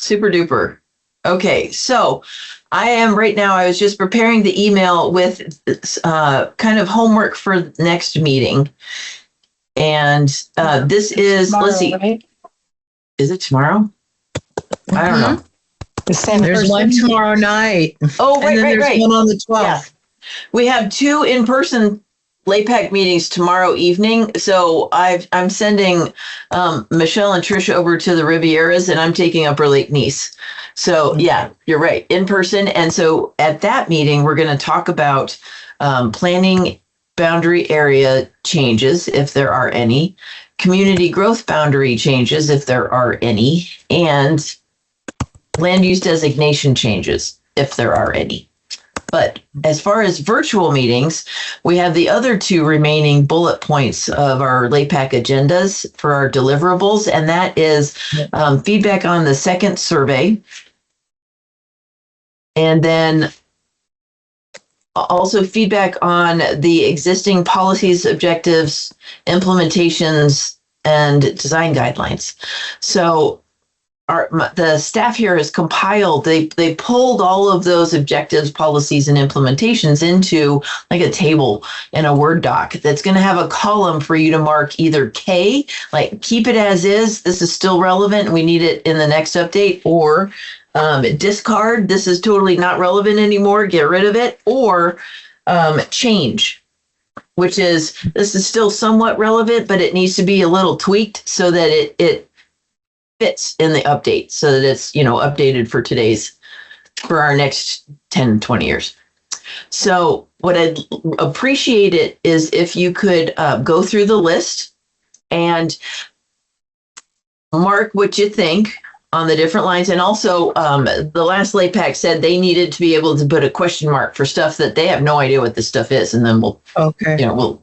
Super duper. Okay, so I am right now, I was just preparing the email with kind of homework for next meeting. And this is, Tomorrow, let's see, right? is it tomorrow? I don't know. The same There's person? one tomorrow night. Oh, And then there's one on the 12th. Yeah. We have 2 in-person LAPAC meetings tomorrow evening. So I'm sending Michelle and Trisha over to the Rivieras, and I'm taking Upper Lake Nice. So yeah, you're right, in person. And so at that meeting, we're going to talk about planning boundary area changes, if there are any, community growth boundary changes, if there are any, and land use designation changes, if there are any. But as far as virtual meetings, we have the other 2 remaining bullet points of our LAPAC agendas for our deliverables, and that is feedback on the second survey, and then also feedback on the existing policies, objectives, implementations, and design guidelines. So the staff here has compiled, they pulled all of those objectives, policies, and implementations into like a table in a Word doc that's going to have a column for you to mark either K, like keep it as is, this is still relevant, we need it in the next update, or discard, this is totally not relevant anymore, get rid of it, or change, which is, this is still somewhat relevant, but it needs to be a little tweaked so that it fits in the update, so that it's, updated for our next 10, 20 years. So what I'd appreciate it is if you could go through the list and mark what you think on the different lines. And also the last LAPAC said they needed to be able to put a question mark for stuff that they have no idea what this stuff is. And then we'll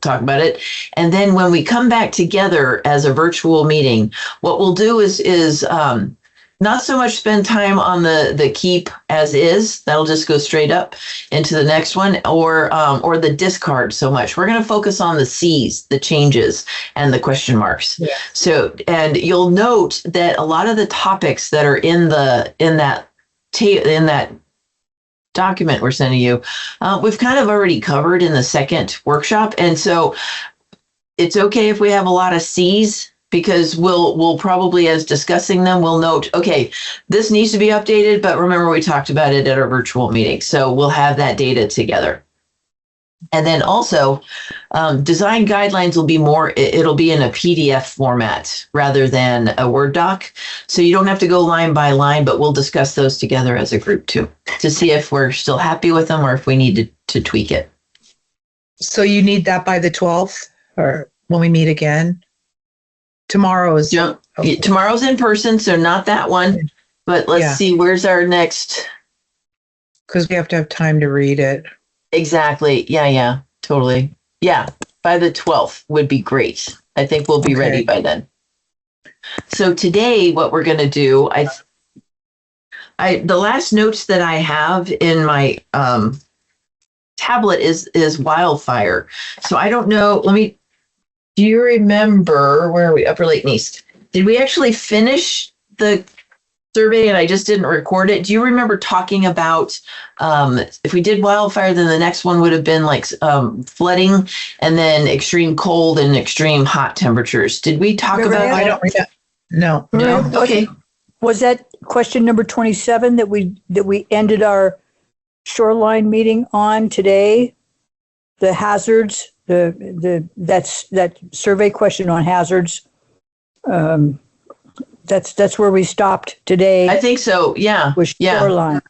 talk about it. And then when we come back together as a virtual meeting, what we'll do is not so much spend time on the keep as is. That'll just go straight up into the next one, or the discard so much. We're going to focus on the C's, the changes, and the question marks. Yeah. So, and you'll note that a lot of the topics that are in that document we're sending you, we've kind of already covered in the second workshop. And so it's okay if we have a lot of C's, because we'll probably, as discussing them, we'll note, okay, this needs to be updated, but remember we talked about it at our virtual meeting. So we'll have that data together. And then also, design guidelines will be it'll be in a PDF format rather than a Word doc. So you don't have to go line by line, but we'll discuss those together as a group too, to see if we're still happy with them or if we need to tweak it. So you need that by the 12th, or when we meet again? Tomorrow's in person, so not that one, but let's see, where's our next? Because we have to have time to read it. Exactly. Yeah, totally. Yeah, by the 12th would be great. I think we'll be ready by then. So today, what we're going to do, the last notes that I have in my tablet is wildfire. So I don't know. Do you remember, where are we? Upper Lake Nice. Did we actually finish the survey and I just didn't record it? Do you remember talking about if we did wildfire, then the next one would have been like flooding, and then extreme cold and extreme hot temperatures? Did we talk about that? I don't remember. No. Okay. Was that question number 27 that we ended our shoreline meeting on today? The hazards, that survey question on hazards. That's where we stopped today. I think so. Yeah. With shoreline.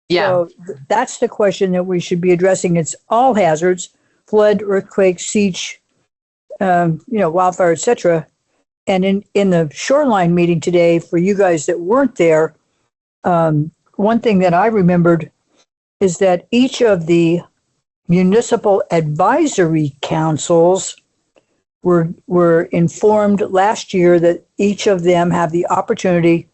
Yeah. So that's the question that we should be addressing. It's all hazards: flood, earthquake, siege, wildfire, etc. And in the shoreline meeting today, for you guys that weren't there, one thing that I remembered is that each of the municipal advisory councils were informed last year that each of them have the opportunity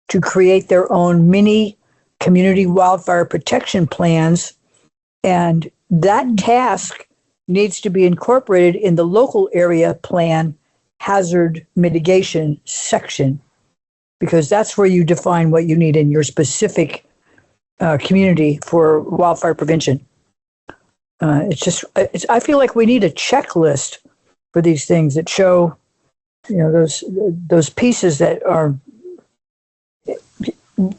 to create their own mini community wildfire protection plans. And that task needs to be incorporated in the local area plan hazard mitigation section. because that's where you define what you need in your specific community for wildfire prevention. I feel like we need a checklist for these things that show, those pieces that are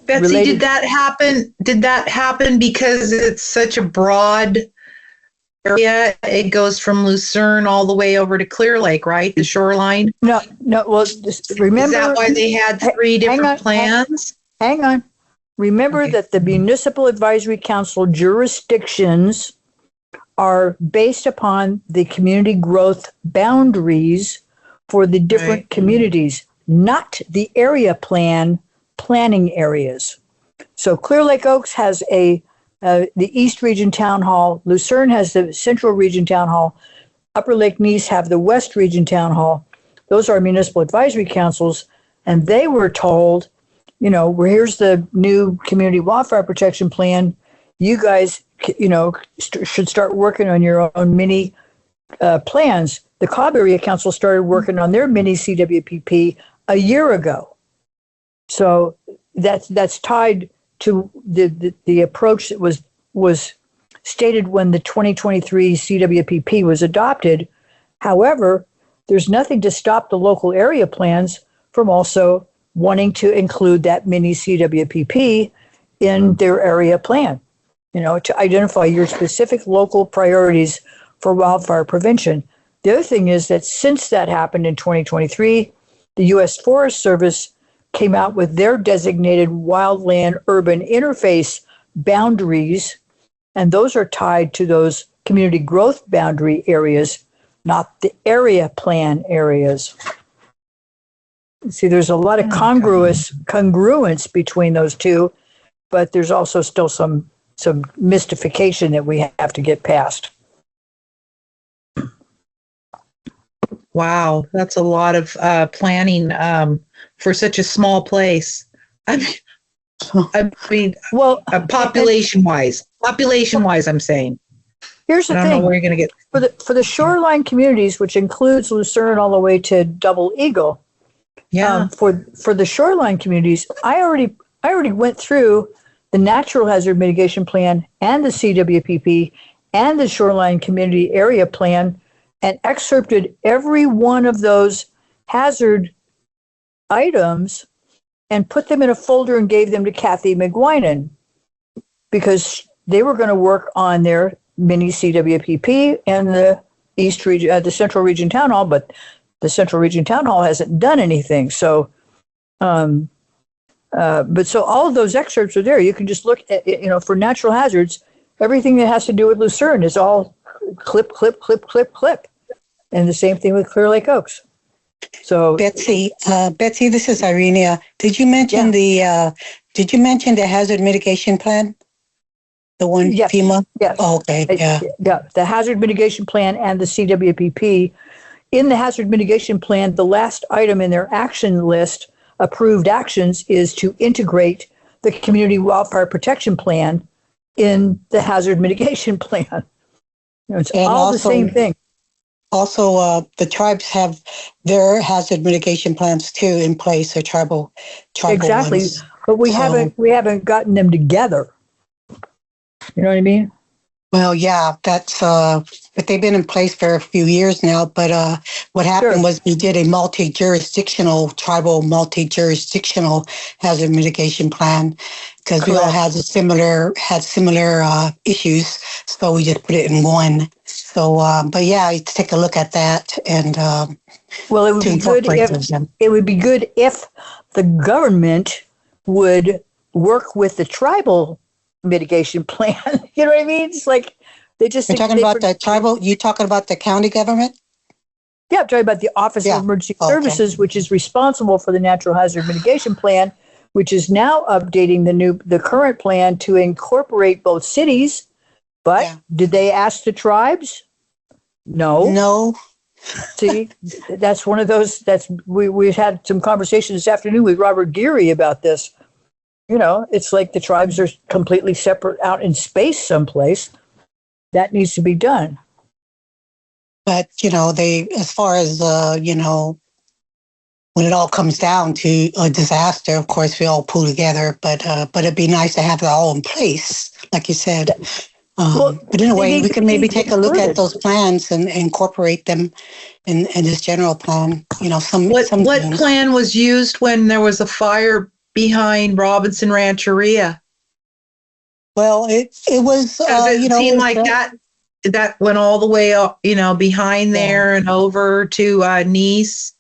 Betsy, related. did that happen? Did that happen because it's such a broad area? It goes from Lucerne all the way over to Clear Lake, right? The shoreline. No. Well, just remember. Is that why they had three different plans? Hang on. Remember that the Municipal Advisory Council jurisdictions are based upon the community growth boundaries for the different communities, not the area planning areas. So Clear Lake Oaks has the East Region Town Hall. Lucerne has the Central Region Town Hall. Upper Lake Nice have the West Region Town Hall. Those are municipal advisory councils, and they were told, here's the new community wildfire protection plan. You guys, should start working on your own mini plans. The Cobb Area Council started working on their mini CWPP a year ago. So that's tied to the approach that was stated when the 2023 CWPP was adopted. However, there's nothing to stop the local area plans from also wanting to include that mini CWPP in their area plan, to identify your specific local priorities for wildfire prevention. The other thing is that since that happened in 2023, the U.S. Forest Service came out with their designated wildland urban interface boundaries, and those are tied to those community growth boundary areas, not the area plan areas. See, there's a lot of congruence between those two, but there's also still some mystification that we have to get past. Wow, that's a lot of planning for such a small place. I mean, well, population-wise, I'm saying. Here's the thing. I don't know where you're going to get for the shoreline communities, which includes Lucerne all the way to Double Eagle. Yeah. For the shoreline communities, I already went through the Natural Hazard Mitigation Plan and the CWPP and the Shoreline Community Area Plan, and excerpted every one of those hazard items and put them in a folder and gave them to Kathy McGuinan, because they were going to work on their mini CWPP and the East Region, the Central Region Town Hall, but the Central Region Town Hall hasn't done anything. So, but so all of those excerpts are there. You can just look at, for natural hazards, everything that has to do with Lucerne is all clip. And the same thing with Clear Lake Oaks. So Betsy, this is Irenia. Did you mention the hazard mitigation plan? The one FEMA? Yes. Oh, okay. Yeah. Yeah. The hazard mitigation plan and the CWPP. In the hazard mitigation plan, the last item in their action list, approved actions, is to integrate the community wildfire protection plan in the hazard mitigation plan. It's and all also, the same thing. Also, the tribes have their hazard mitigation plans too in place. Or tribal exactly, ones. But we haven't gotten them together. You know what I mean? Well, yeah, that's but they've been in place for a few years now. But what happened was we did a tribal multi-jurisdictional hazard mitigation plan because we all had similar issues. So we just put it in one. So, but yeah, take a look at that and well, it would be good if the government would work with the tribal mitigation plan. You know what I mean? It's like they just. You're talking about the tribal. You talking about the county government? Yeah, I'm talking about the Office of Emergency Services, which is responsible for the Natural Hazard Mitigation Plan, which is now updating the current plan to incorporate both cities. But did they ask the tribes? No. See, that's one of those. We've had some conversations this afternoon with Robert Geary about this. It's like the tribes are completely separate out in space someplace. That needs to be done. But, they, as far as, when it all comes down to a disaster, of course, we all pull together. But it'd be nice to have it all in place, like you said. But in a way, we can maybe take a look at those plans and incorporate them in this general plan. What plan was used when there was a fire behind Robinson Rancheria? Well, it was. It seemed like that went all the way up, behind there and over to Nice.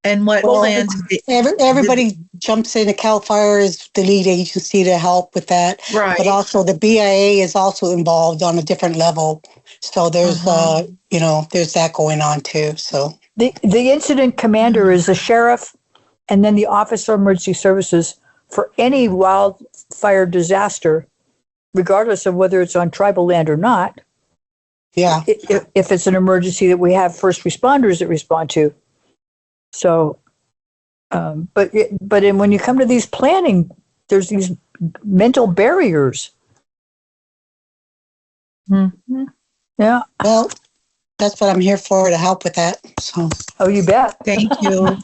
And what plans? Everybody jumps in. Cal Fire is the lead agency to help with that. Right. But also the BIA is also involved on a different level. So there's, there's that going on too. So the incident commander is the sheriff, and then the Officer of Emergency Services for any wildfire disaster, regardless of whether it's on tribal land or not. Yeah. If it's an emergency that we have first responders that respond to. So, but when you come to these planning, there's these mental barriers. Mm-hmm. Yeah. Well, that's what I'm here for, to help with that. So. Oh, you bet. Thank you.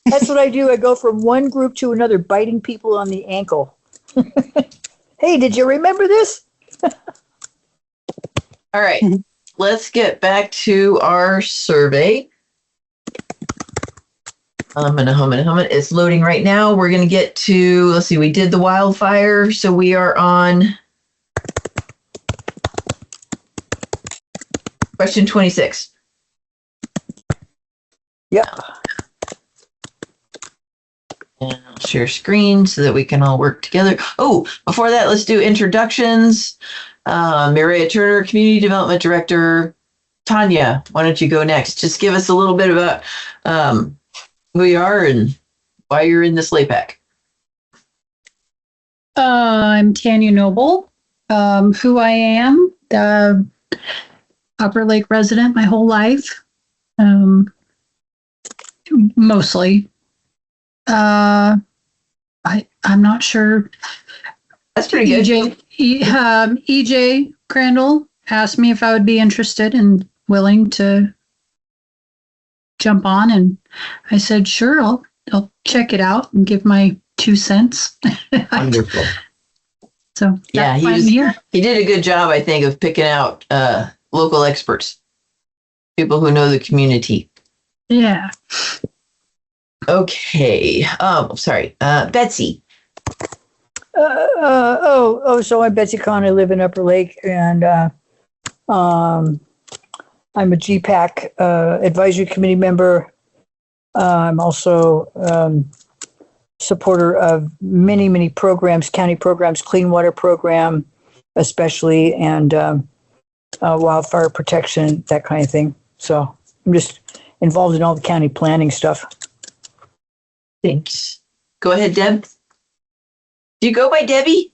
That's what I do. I go from one group to another, biting people on the ankle. Hey, did you remember this? All right. Let's get back to our survey. It's loading right now. We're going to get to, let's see, we did the wildfire. So we are on question 26. Yep. And I'll share screen so that we can all work together. Oh, before that, let's do introductions. Maria Turner, Community Development Director. Tanya, why don't you go next? Just give us a little bit about who you are and why you're in this LAPAC. I'm Tanya Noble. Who I am, Upper Lake resident my whole life, mostly. I'm not sure. That's pretty good. EJ Crandall asked me if I would be interested and willing to jump on, and I said, sure, I'll check it out and give my 2 cents. Wonderful. So yeah, he did a good job, I think, of picking out local experts, people who know the community. Yeah. Okay. Sorry. Betsy. So I'm Betsy Kahn. I live in Upper Lake, and I'm a GPAC advisory committee member. I'm also supporter of many programs, county programs, clean water program, especially, and wildfire protection, that kind of thing. So I'm just involved in all the county planning stuff. Thanks. Go ahead, Deb. Do you go by Debbie?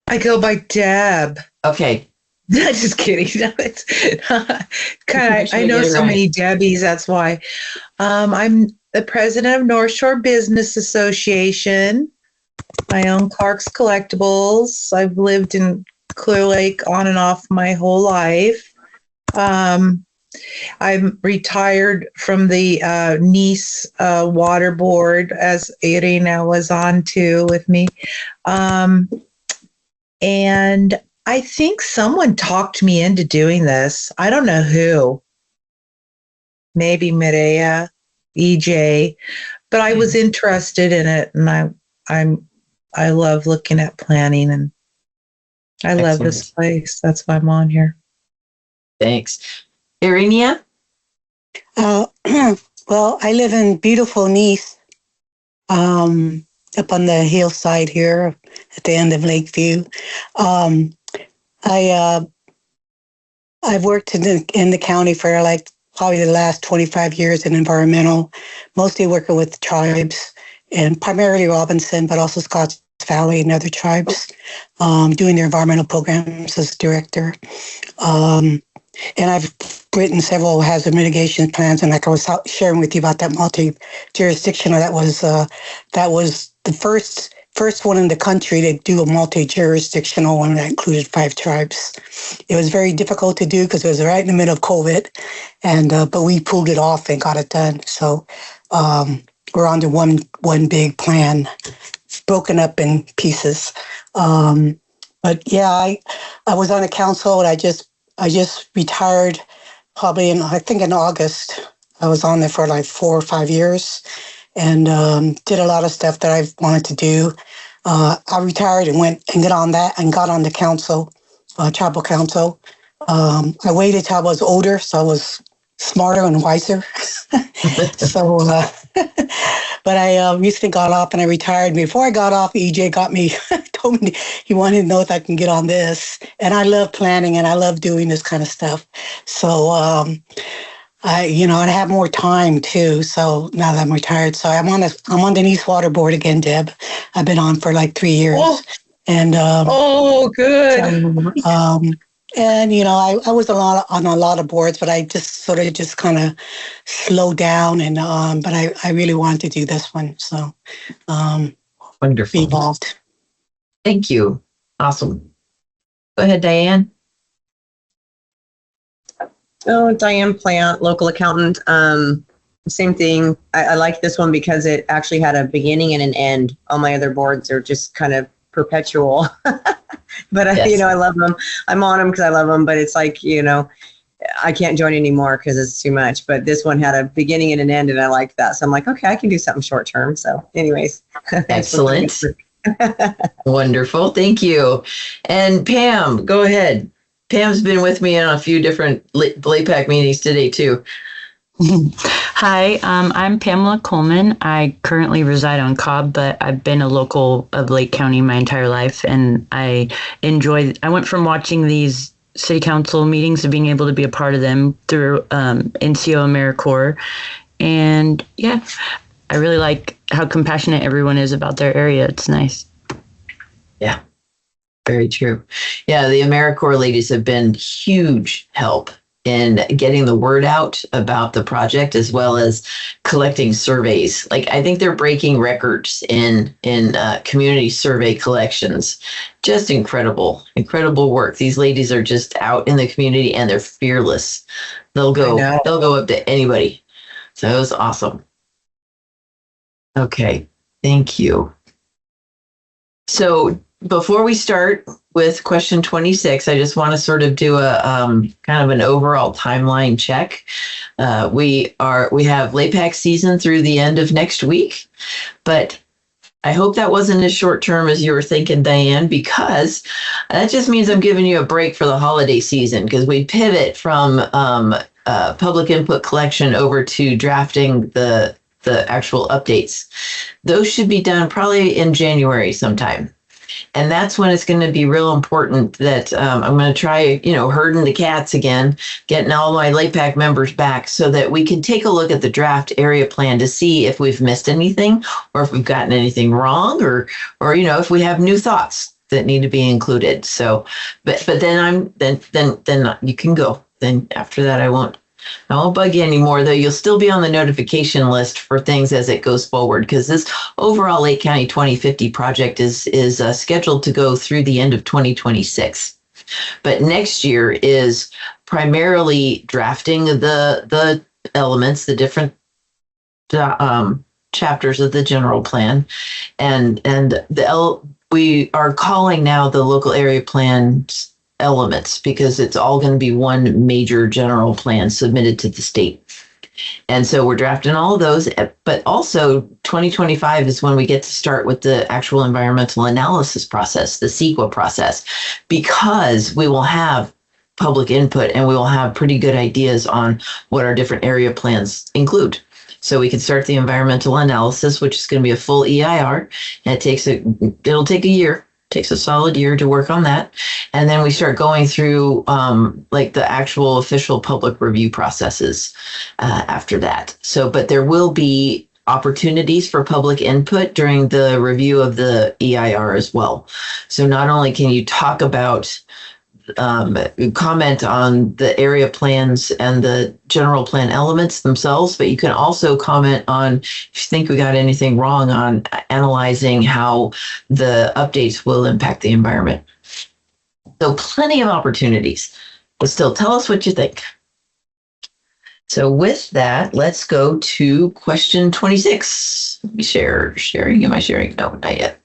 I go by Deb. Okay. Just kidding. No, it's I know so many Debbies. That's why. I'm the president of North Shore Business Association. I own Clark's Collectibles. I've lived in Clear Lake on and off my whole life. I'm retired from the Nice Water Board, as Irina was on too with me. And I think someone talked me into doing this. I don't know who. Maybe Mireya, EJ, but I was interested in it, and I love looking at planning, and I love this place. That's why I'm on here. Thanks. Irinia? Well, I live in beautiful Nice, up on the hillside here at the end of Lakeview. I've worked in the county for like probably the last 25 years in environmental, mostly working with tribes, and primarily Robinson, but also Scotts Valley and other tribes, doing their environmental programs as director. And I've written several hazard mitigation plans, and like I was sharing with you about that multi-jurisdictional, that was the first one in the country to do a multi-jurisdictional one that included 5 tribes. It was very difficult to do because it was right in the middle of COVID, and but we pulled it off and got it done. So we're under one big plan, broken up in pieces. But yeah, I was on the council, and I just retired probably I think in August. I was on there for like 4 or 5 years, and did a lot of stuff that I wanted to do. I retired and went and got on the council, tribal council. I waited till I was older, so I was smarter and wiser. So, but I recently got off and I retired. Before I got off, EJ told me he wanted to know if I can get on this. And I love planning and I love doing this kind of stuff. So, I have more time too. So now that I'm retired, so I'm on the East Water Board again, Deb. I've been on for like 3 years. Oh. And Good. And I was on a lot of boards, but I just kind of slowed down, and but I really wanted to do this one, so Wonderful. be involved. Thank you. Awesome. Go ahead, Diane. Oh, Diane Plant, local accountant. Same thing. I like this one because it actually had a beginning and an end. All my other boards are just kind of perpetual. But Yes. I love them. I'm on them because I love them, but it's like, I can't join anymore because it's too much. But this one had a beginning and an end, and I liked that. So I'm like, okay, I can do something short term. So anyways. Excellent. Wonderful. Thank you. And Pam, go ahead. Pam's been with me on a few different LAPAC meetings today too. Hi, I'm Pamela Coleman. I currently reside on Cobb, but I've been a local of Lake County my entire life, and I went from watching these city council meetings to being able to be a part of them through NCO AmeriCorps. And yeah, I really like how compassionate everyone is about their area. It's nice. Yeah, very true. Yeah, the AmeriCorps ladies have been huge help in getting the word out about the project, as well as collecting surveys. Like, I think they're breaking records in community survey collections. Just incredible work. These ladies are just out in the community and they're fearless. They'll go up to anybody. So it was awesome. Okay, thank you. So before we start with question 26, I just want to sort of do a kind of an overall timeline check. We have LAPAC season through the end of next week, but I hope that wasn't as short term as you were thinking, Diane, because that just means I'm giving you a break for the holiday season, because we pivot from public input collection over to drafting the actual updates. Those should be done probably in January sometime. And that's when it's going to be real important that I'm going to try, herding the cats again, getting all my LAPAC members back so that we can take a look at the draft area plan to see if we've missed anything, or if we've gotten anything wrong, or if we have new thoughts that need to be included. So, but then then you can go. Then after that, I won't bug you anymore, though. You'll still be on the notification list for things as it goes forward, because this overall Lake County 2050 project is scheduled to go through the end of 2026. But next year is primarily drafting the elements, the different chapters of the general plan, and we are calling now the local area plans elements, because it's all going to be one major general plan submitted to the state. And so we're drafting all of those, but also 2025 is when we get to start with the actual environmental analysis process, the CEQA process, because we will have public input and we will have pretty good ideas on what our different area plans include. So we can start the environmental analysis, which is going to be a full EIR, and it'll take a year. Takes a solid year to work on that. And then we start going through like the actual official public review processes after that. So, but there will be opportunities for public input during the review of the EIR as well. So not only can you talk about comment on the area plans and the general plan elements themselves, but you can also comment on if you think we got anything wrong on analyzing how the updates will impact the environment. So plenty of opportunities, but still tell us what you think. So with that, let's go to question 26. Let me sharing. Am I sharing? No, not yet.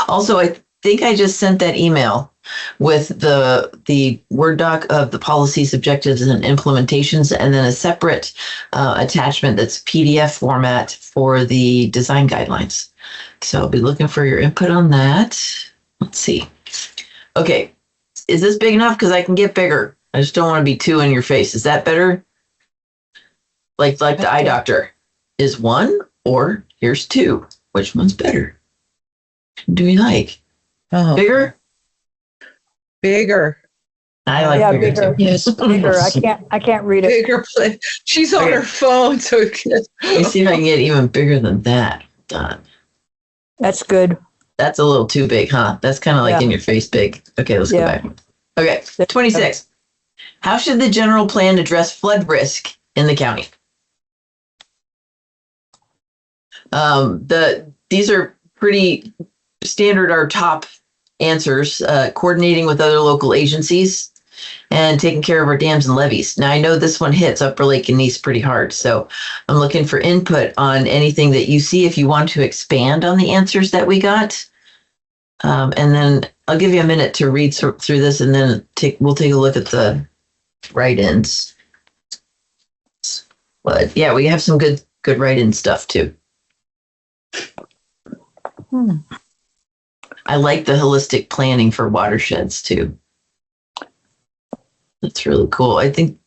Also, I think I just sent that email with the Word doc of the policies, objectives, and implementations, and then a separate attachment that's PDF format for the design guidelines. So I'll be looking for your input on that. Let's see. Okay. Is this big enough? Because I can get bigger. I just don't want to be too in your face. Is that better? Like the eye doctor. Is one or here's two. Which one's better? Do you like? Oh, Bigger? bigger. I like bigger too. Yes. Bigger. I can't read it. Bigger. She's on her phone, so Let me see if I can get even bigger than that. Done. That's good. That's a little too big, huh? That's kind of like Yeah. in your face big. Okay, let's go Yeah. back. Okay, 26. How should the general plan address flood risk in the county? These are pretty standard, our top answers, coordinating with other local agencies and taking care of our dams and levees. Now, I know this one hits Upper Lake and Nice pretty hard, so I'm looking for input on anything that you see if you want to expand on the answers that we got. And then I'll give you a minute to read through this, and then we'll take a look at the write-ins. But yeah, we have some good write-in stuff too. I like the holistic planning for watersheds too. That's really cool. I think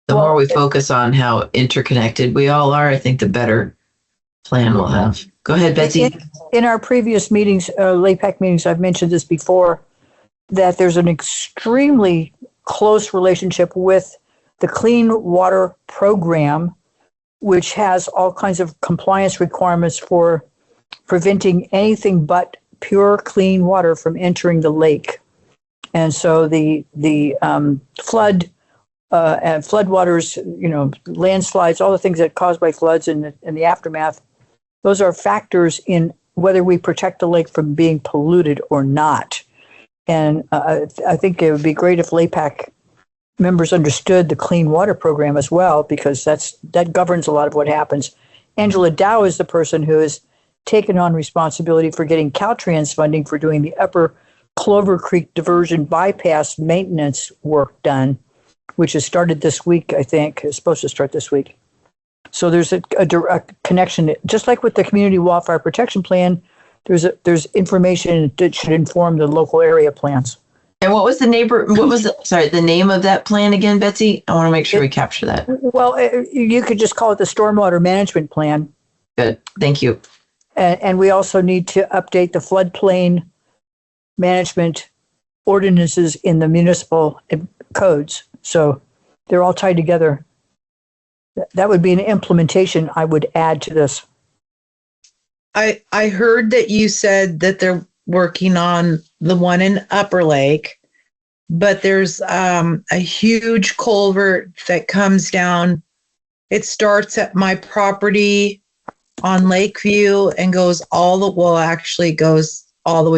the more we focus on how interconnected we all are, I think the better plan we'll have. Go ahead, Betsy. In our previous meetings, LAPAC meetings, I've mentioned this before, that there's an extremely close relationship with the Clean Water Program, which has all kinds of compliance requirements for preventing anything but pure clean water from entering the lake. And so the flood and floodwaters, landslides, all the things that are caused by floods and the aftermath, those are factors in whether we protect the lake from being polluted or not. And I think it would be great if LAPAC members understood the Clean Water Program as well, because that governs a lot of what happens. Angela Dow is the person who has taken on responsibility for getting Caltrans funding for doing the Upper Clover Creek diversion bypass maintenance work done, which has started this week, I think. It's supposed to start this week. So there's a connection, just like with the Community Wildfire Protection Plan. There's information that should inform the local area plans. And what was the name of that plan again, Betsy? I want to make sure we capture that. Well, you could just call it the Stormwater Management Plan. Good, thank you. And we also need to update the floodplain management ordinances in the municipal codes. So they're all tied together. That would be an implementation I would add to this. I heard that you said that they're working on the one in Upper Lake, but there's a huge culvert that comes down. It starts at my property on Lakeview and goes all the way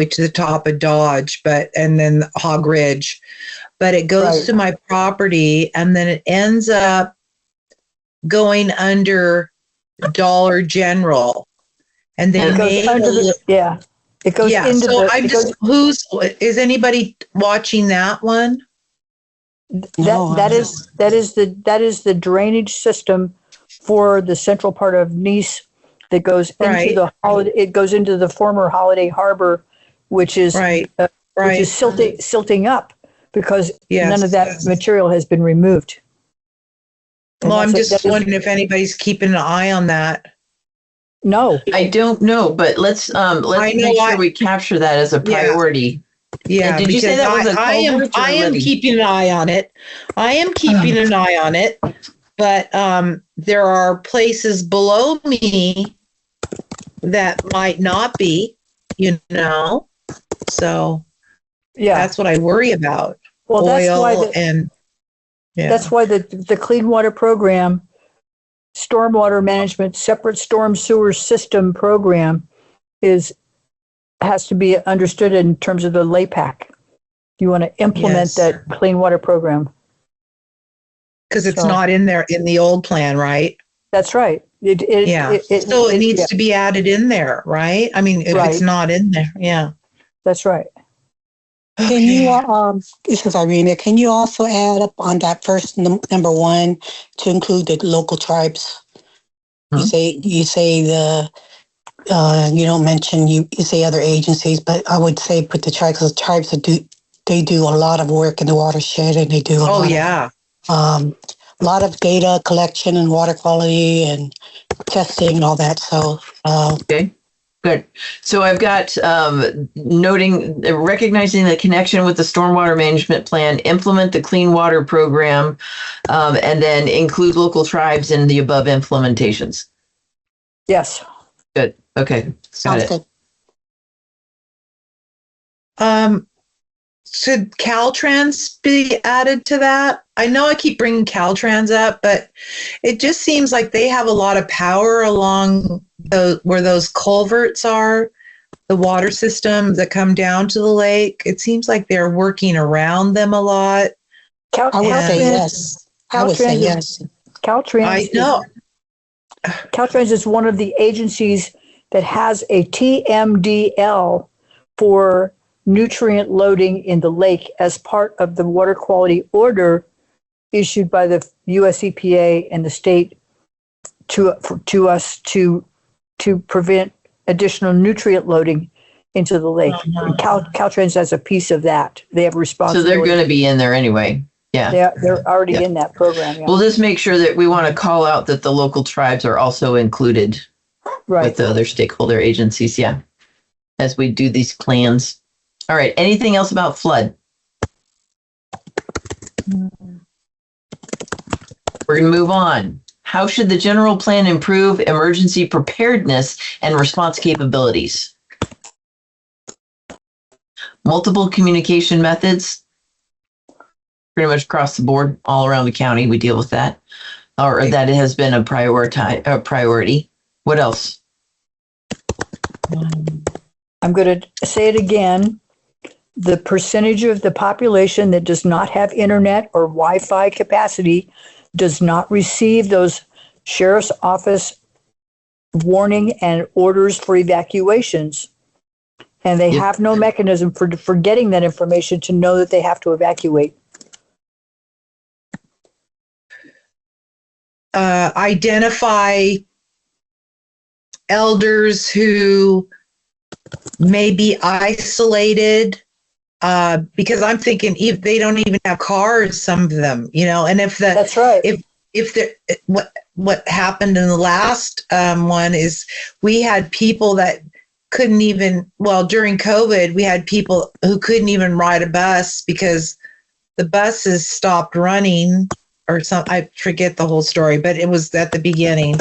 to the top of Dodge, and then Hog Ridge, but it goes to my property and then it ends up going under Dollar General, and then it goes into the. Is anybody watching that one? That is the drainage system for the central part of Nice that goes into it goes into the former Holiday Harbor, which is which is silting up because none of that material has been removed. Well, I'm just wondering if anybody's keeping an eye on that. No, I don't know, but let's make sure we capture that as a priority. Yeah. Did you say that was a culvert? I am keeping an eye on it. But there are places below me that might not be, so that's what I worry about. Well, Yeah. That's why the Clean Water Program, Stormwater Management, Separate Storm Sewer System Program has to be understood in terms of the LAPAC. You want to implement that Clean Water Program. because it's So- not in there in the old plan, right? That's right. So it needs to be added in there, right? I mean, if Right. it's not in there, yeah. That's right. Can you, this is Irina, can you also add up on that first number one to include the local tribes? You say the, you don't mention, you say other agencies, but I would say put the tribes, because tribes they do a lot of work in the watershed, and they do a lot of data collection and water quality and testing and all that. So, Okay, good. So I've got recognizing the connection with the stormwater management plan, implement the clean water program, and then include local tribes in the above implementations. Yes. Good. Okay. Got sounds it. good. Should Caltrans be added to that? I know I keep bringing Caltrans up, but it just seems like they have a lot of power along where those culverts are, the water systems that come down to the lake. It seems like they're working around them a lot. I would say yes. I would say yes. Caltrans. I know. Caltrans is one of the agencies that has a TMDL for nutrient loading in the lake as part of the water quality order issued by the US EPA and the state to us to prevent additional nutrient loading into the lake. And Caltrans has a piece of that. They have So responsibility. they're going to be in there anyway. Yeah. They're already in that program. Yeah. We'll just make sure that we want to call out that the local tribes are also included with the other stakeholder agencies. Yeah. As we do these plans. All right. Anything else about flood? We're going to move on. How should the general plan improve emergency preparedness and response capabilities? Multiple communication methods. Pretty much across the board, all around the county, we deal with that, or that it has been a priority. What else? I'm going to say it again. The percentage of the population that does not have internet or Wi-Fi capacity does not receive those sheriff's office warning and orders for evacuations. And they have no mechanism for getting that information to know that they have to evacuate. Identify elders who may be isolated, because I'm thinking if they don't even have cars, some of them, and That's right. What happened in the last one is we had people that couldn't even, during COVID, we had people who couldn't even ride a bus because the buses stopped running or something. I forget the whole story, but it was at the beginning.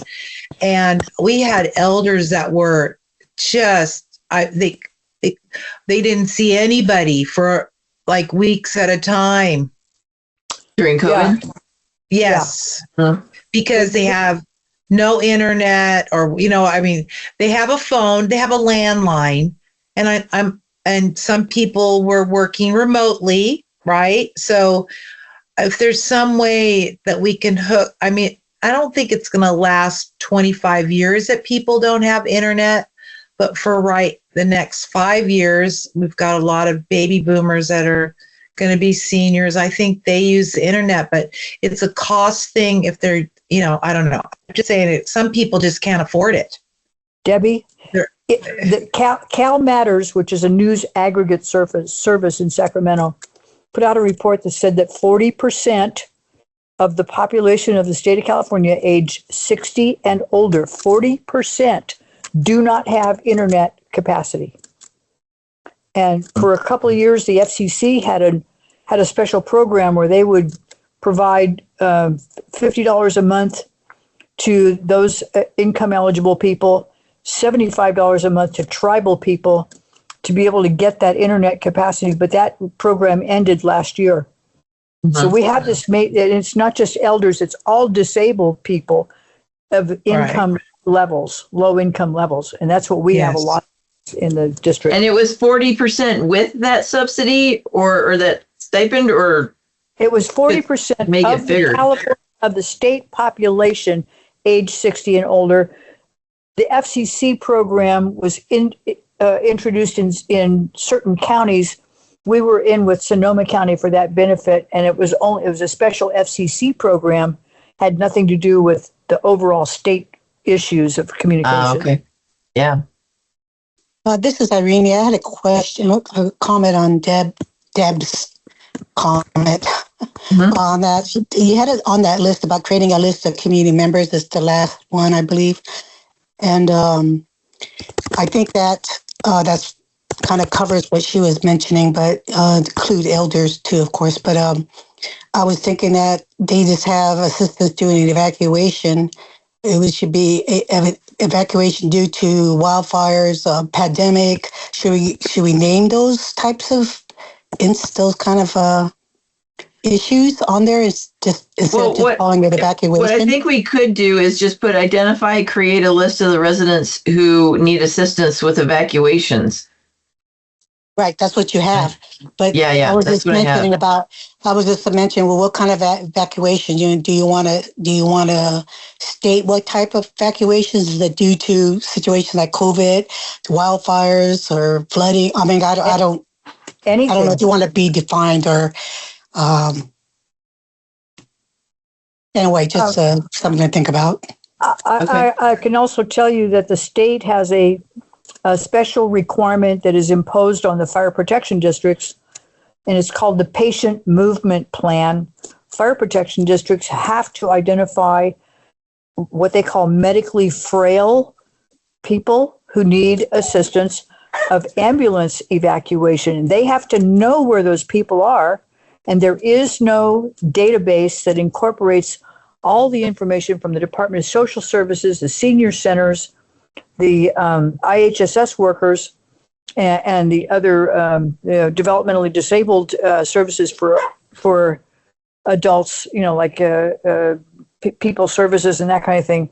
And we had elders that were just, they didn't see anybody for like weeks at a time. During COVID? Yes. Huh. Because they have no internet or, they have a phone, they have a landline, and some people were working remotely, right? So if there's some way that we can hook, I don't think it's going to last 25 years that people don't have internet, but for the next 5 years, we've got a lot of baby boomers that are going to be seniors. I think they use the internet, but it's a cost thing if they're, I don't know. I'm just saying it. Some people just can't afford it. Debbie, the Cal Matters, which is a news aggregate service in Sacramento, put out a report that said that 40% of the population of the state of California age 60 and older, 40% do not have internet capacity. And for a couple of years, the FCC had a special program where they would provide $50 a month to those income eligible people, $75 a month to tribal people to be able to get that internet capacity. But that program ended last year. Mm-hmm. So we have this, and it's not just elders, it's all disabled people of income levels, low income levels. And that's what we have a lot in the district. And it was 40% with that subsidy or that stipend, or It was 40% Make it of the bigger. of the state population age 60 and older. The FCC program was introduced in certain counties. We were in with Sonoma County for that benefit, and it was a special FCC program, had nothing to do with the overall state issues of communication. Okay. Yeah. This is Irene. I had a question, a comment on Deb's comment on that. You had it on that list about creating a list of community members. It's the last one, I believe. And I think that's kind of covers what she was mentioning, but include elders too, of course. But I was thinking that they just have assistance doing an evacuation. It should be evacuation due to wildfires, pandemic. Should we name those types of those kind of issues on there? Is just instead of just calling it evacuation. What I think we could do is just put identify, create a list of the residents who need assistance with evacuations. Right, that's what you have. But yeah, I was just mentioning well, what kind of evacuation? Do you want to state what type of evacuations? Is it due to situations like COVID, wildfires, or flooding? I mean, I don't know if you want to be defined or anyway, just something to think about. I can also tell you that the state has a special requirement that is imposed on the fire protection districts, and it's called the Patient Movement Plan. Fire protection districts have to identify what they call medically frail people who need assistance of ambulance evacuation. They have to know where those people are, and there is no database that incorporates all the information from the Department of Social Services, the senior centers, the IHSS workers, and the other developmentally disabled services for adults, like people services and that kind of thing.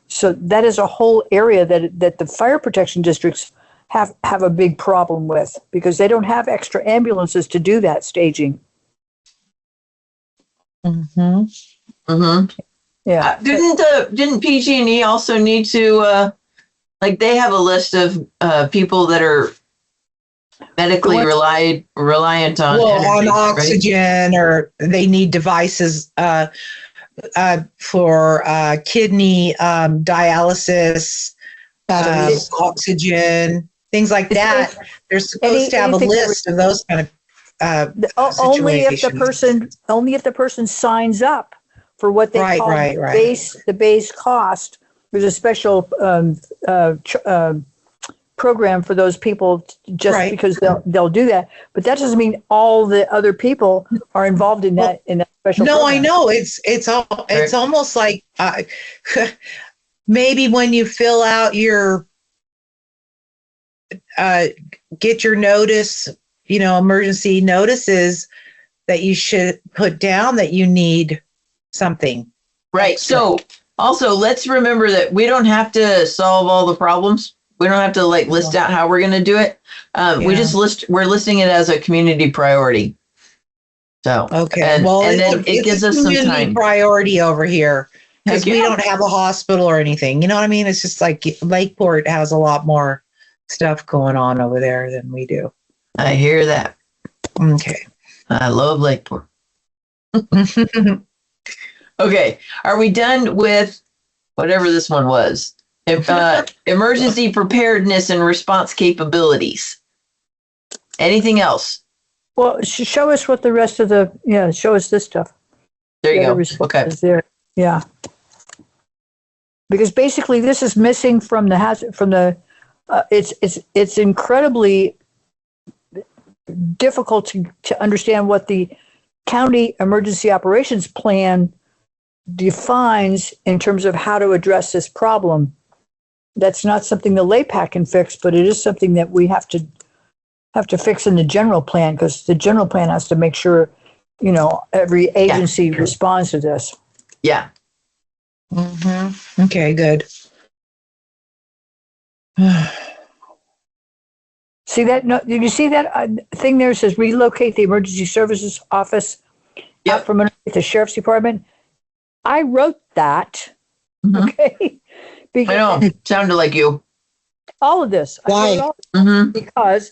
So that is a whole area that the fire protection districts have a big problem with, because they don't have extra ambulances to do that staging. Yeah. Didn't PG&E also need to they have a list of people that are medically reliant on energy, on oxygen, right? Or they need devices for kidney dialysis, oxygen, things like that. They're supposed to have a list of those kind of only if the person signs up for what they call the base cost. There's a special program for those people because they'll do that. But that doesn't mean all the other people are involved in that special program. I know. It's almost like maybe when you fill out your get your notice, emergency notices, that you should put down that you need something. Right. Extra. So also, let's remember that we don't have to solve all the problems. We don't have to list out how we're going to do it. We're listing it as a community priority. So, okay. And then it gives us some time. Priority over here, because we don't have a hospital or anything. You know what I mean? It's just like Lakeport has a lot more stuff going on over there than we do. I hear that. Okay. I love Lakeport. Okay, are we done with whatever this one was? Emergency preparedness and response capabilities. Anything else? Well, show us what the rest of show us this stuff. There you go. Okay. There. Yeah. Because basically this is missing from the hazard, it's incredibly difficult to understand what the county emergency operations plan defines in terms of how to address this problem. That's not something the LAPAC can fix, but it is something that we have to fix in the general plan, because the general plan has to make sure, every agency responds to this. Yeah. Mm-hmm. Okay, good. See that? No, did you see that thing there? It says relocate the emergency services office Yep. out from underneath the sheriff's department. I wrote that. Mhm. Okay. I know. Sounded like you. All of this. I Why? wrote all Mm-hmm. because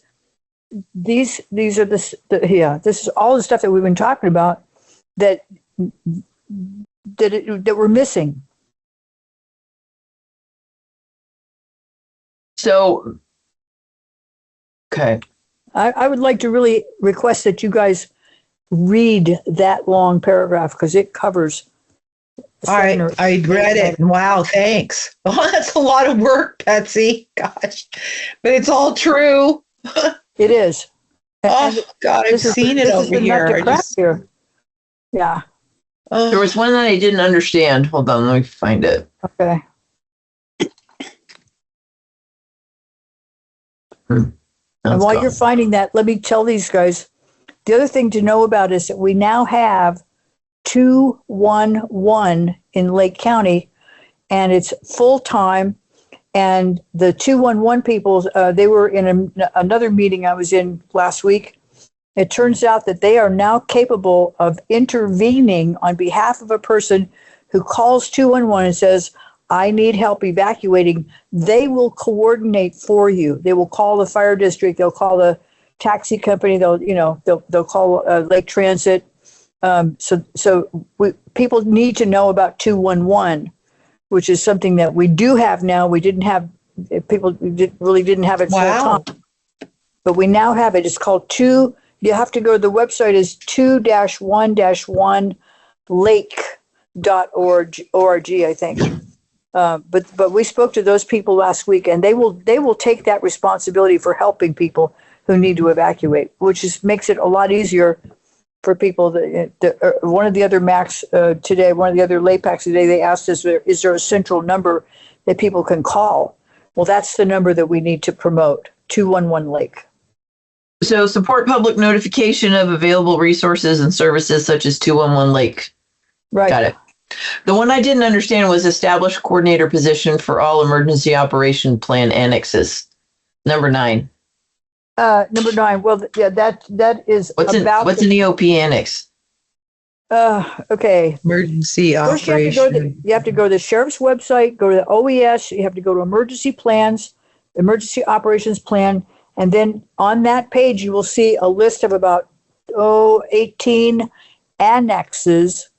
these are this is all the stuff that we've been talking about that we're missing. So, okay. I would like to really request that you guys read that long paragraph because it covers. I read it. And wow, thanks. Oh, that's a lot of work, Betsy. Gosh, but it's all true. It is. Oh God, I've seen it over here. Here. Yeah. There was one that I didn't understand. Hold on, let me find it. Okay. And while you're finding that, let me tell these guys, the other thing to know about is that we now have 211 in Lake County, and it's full-time. And the 211 people, they were in another meeting I was in last week. It turns out that they are now capable of intervening on behalf of a person who calls 211 and says, I need help evacuating. They will coordinate for you. They will call the fire district. They'll call the taxi company. They'll call Lake Transit. People need to know about 211, which is something that we do have now. We didn't have, people really didn't have it full time. But we now have it. It's called you have to go to the website is 2-1-lake.org, I think. But we spoke to those people last week, and they will take that responsibility for helping people who need to evacuate, which makes it a lot easier for people. One of the other MACs today, one of the other LAPACs today, they asked us, is there a central number that people can call? Well, that's the number that we need to promote, 211 Lake. So support public notification of available resources and services such as 211 Lake. Right. Got it. The one I didn't understand was establish coordinator position for all emergency operation plan annexes. Number 9. Number 9. Well, yeah, that is what's an EOP annex? Okay. Emergency First, operation. you have to go to the sheriff's website, go to the OES, you have to go to emergency plans, emergency operations plan, and then on that page you will see a list of about 18 annexes,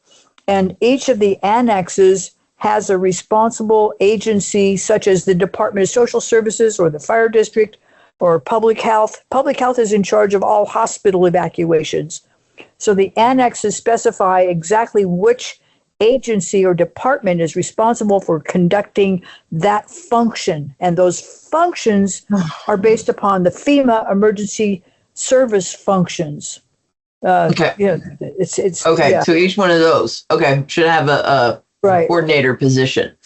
and each of the annexes has a responsible agency such as the Department of Social Services or the fire district or public health. Public health is in charge of all hospital evacuations. So the annexes specify exactly which agency or department is responsible for conducting that function. And those functions are based upon the FEMA emergency service functions. Okay. It's okay. Yeah. So each one of those, should have a right. coordinator position.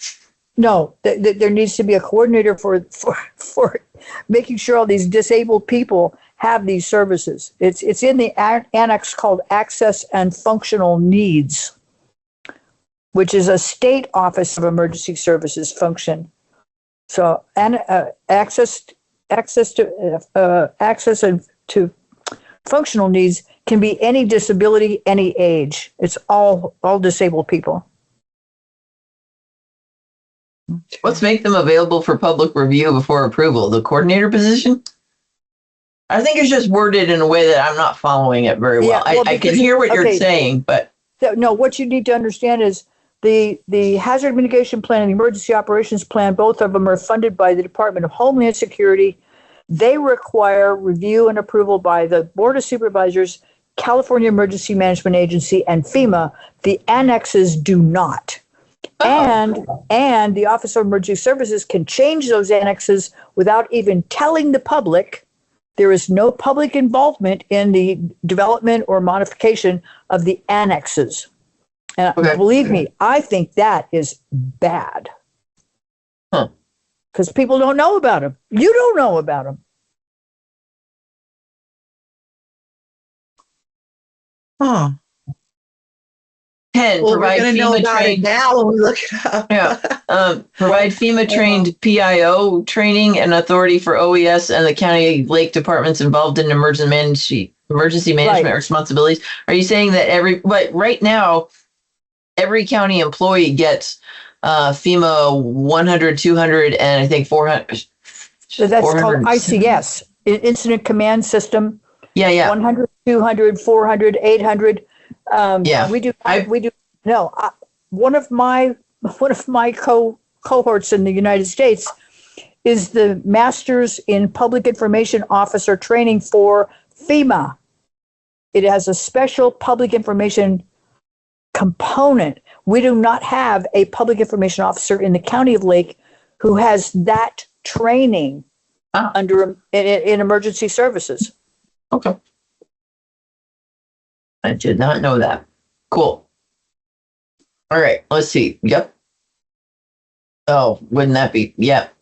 No, there needs to be a coordinator for making sure all these disabled people have these services. It's in the annex called Access and Functional Needs, which is a state office of emergency services function. So, access to functional needs can be any disability, any age. It's all disabled people. Let's make them available for public review before approval. The coordinator position? I think it's just worded in a way that I'm not following it very well. Yeah, I can hear what you're saying, but no, what you need to understand is the hazard mitigation plan and the emergency operations plan, both of them are funded by the Department of Homeland Security. They require review and approval by the Board of Supervisors, California Emergency Management Agency, and FEMA. The annexes do not. And the Office of Emergency Services can change those annexes without even telling the public. There is no public involvement in the development or modification of the annexes. And believe me, I think that is bad. Because people don't know about them. You don't know about them. Huh. 10, provide FEMA trained now when we look it up. Provide FEMA trained PIO training and authority for OES and the county lake departments involved in emergency emergency management responsibilities. Are you saying that but right now, every county employee gets FEMA 100, 200, and I think 400. So that's called 400. ICS, Incident Command System. Yeah. 100, 200, 400, 800. Yeah. We do. No, one of my cohorts in the United States is the Masters in Public Information Officer training for FEMA. It has a special public information component. We do not have a public information officer in the county of Lake who has that training in emergency services. Okay. I did not know that. Cool. All right, let's see. Yep. Oh, wouldn't that be? Yep.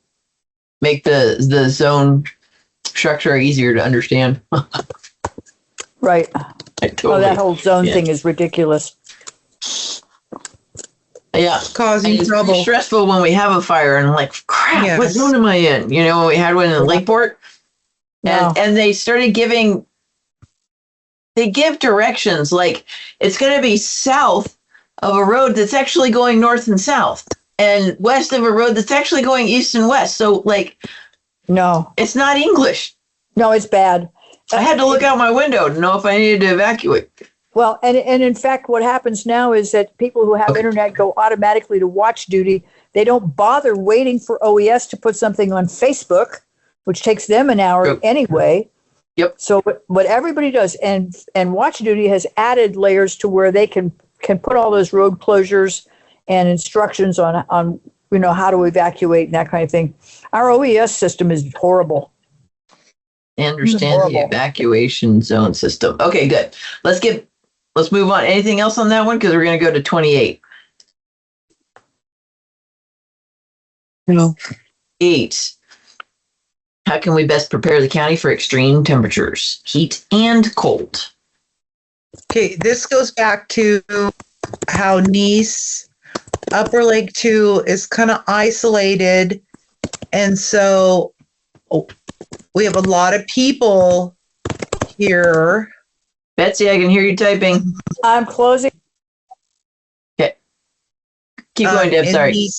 Make the zone structure easier to understand. Right. Totally. That whole zone thing is ridiculous. Yeah. Causing trouble. It's stressful when we have a fire and I'm like, crap, Yes. what zone am I in? You know, when we had one in Lakeport and they started they give directions like it's going to be south of a road that's actually going north and south and west of a road that's actually going east and west. So like, no, it's not English. No, it's bad. I had to look out my window to know if I needed to evacuate. Well, and in fact, what happens now is that people who have internet go automatically to watch duty. They don't bother waiting for OES to put something on Facebook, which takes them an hour anyway. Yep. So what everybody does, and Watch Duty has added layers to where they can put all those road closures and instructions on how to evacuate and that kind of thing. Our OES system is horrible. Understand the evacuation zone system. Okay, good. Let's move on. Anything else on that one? Because we're going to go to 28. No. 8. How can we best prepare the county for extreme temperatures, heat and cold? Okay, this goes back to how Nice, Upper Lake 2 is kind of isolated. And so we have a lot of people here. Betsy, I can hear you typing. I'm closing. Okay. Keep going, Deb. Sorry.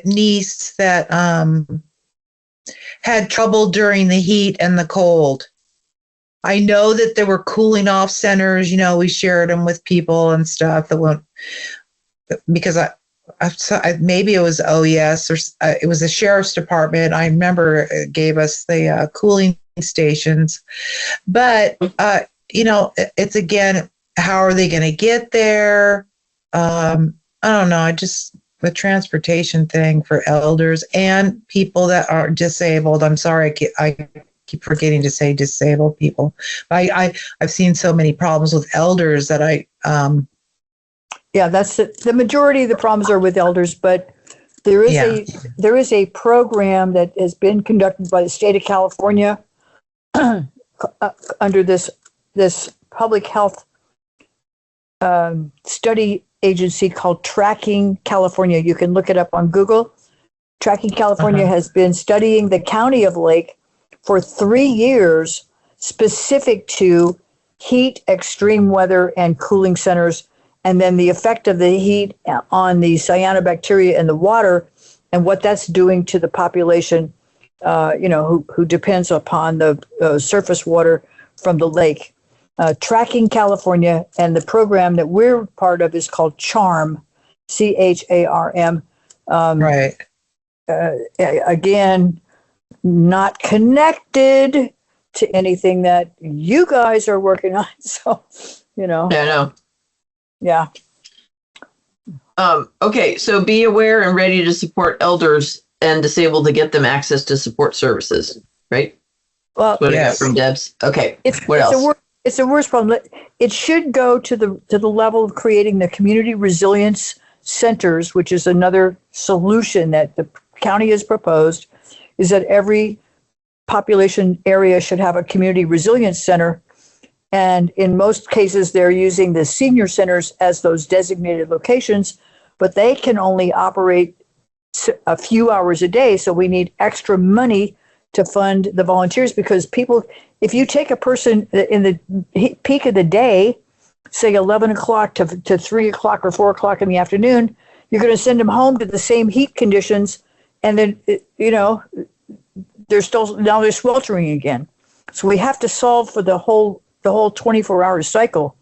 Nice that had trouble during the heat and the cold. I know that there were cooling off centers. You know, we shared them with people and stuff that went because maybe it was OES or it was the sheriff's department. I remember it gave us the cooling stations, but it's again, how are they going to get there? I don't know. The transportation thing for elders and people that are disabled. I'm sorry, I keep forgetting to say disabled people. I've seen so many problems with elders that that's the majority of the problems are with elders, but there is a program that has been conducted by the state of California under this public health study agency called Tracking California. You can look it up on Google. Tracking California has been studying the county of Lake for 3 years, specific to heat, extreme weather, and cooling centers, and then the effect of the heat on the cyanobacteria in the water and what that's doing to the population, who depends upon the surface water from the lake. Tracking California, and the program that we're part of is called CHARM, CHARM. Right. Again, not connected to anything that you guys are working on. So, Yeah, I know. Yeah. Okay, so be aware and ready to support elders and disabled to get them access to support services, right? Well, what I got from Deb's. Okay. What else? It's a worse problem. It should go to the level of creating the community resilience centers, which is another solution that the county has proposed, is that every population area should have a community resilience center. And in most cases, they're using the senior centers as those designated locations, but they can only operate a few hours a day. So we need extra money to fund the volunteers, because people, if you take a person in the peak of the day, say 11 o'clock to 3 o'clock or 4 o'clock in the afternoon, you're going to send them home to the same heat conditions. And then, they're sweltering again. So we have to solve for the whole 24-hour cycle,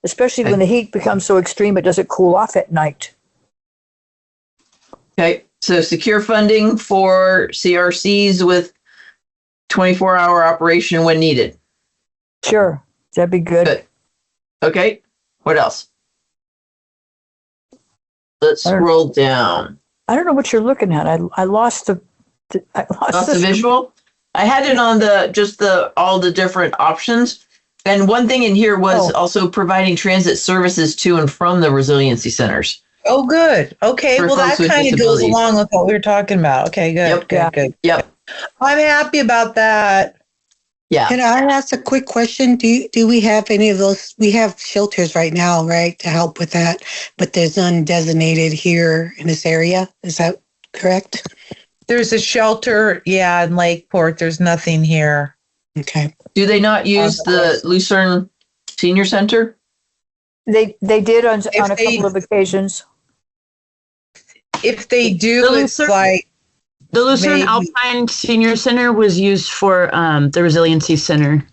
especially when the heat becomes so extreme, it doesn't cool off at night. Okay, so secure funding for CRCs with 24-hour operation when needed. Sure, that'd be good. Good. Okay, what else? Let's scroll down. I don't know what you're looking at. I lost the visual. I had it on all the different options. And one thing in here was also providing transit services to and from the resiliency centers. Oh, good. Okay. Well, that kind of goes along with what we were talking about. Okay, good. Good. Yep. I'm happy about that. Yeah. Can I ask a quick question? Do we have any of those? We have shelters right now, right, to help with that, but there's none designated here in this area. Is that correct? There's a shelter, in Lakeport. There's nothing here. Okay. Do they not use the Lucerne Senior Center? They did on a couple of occasions. If they do, it's like the Lucerne Alpine Senior Center was used for the Resiliency Center.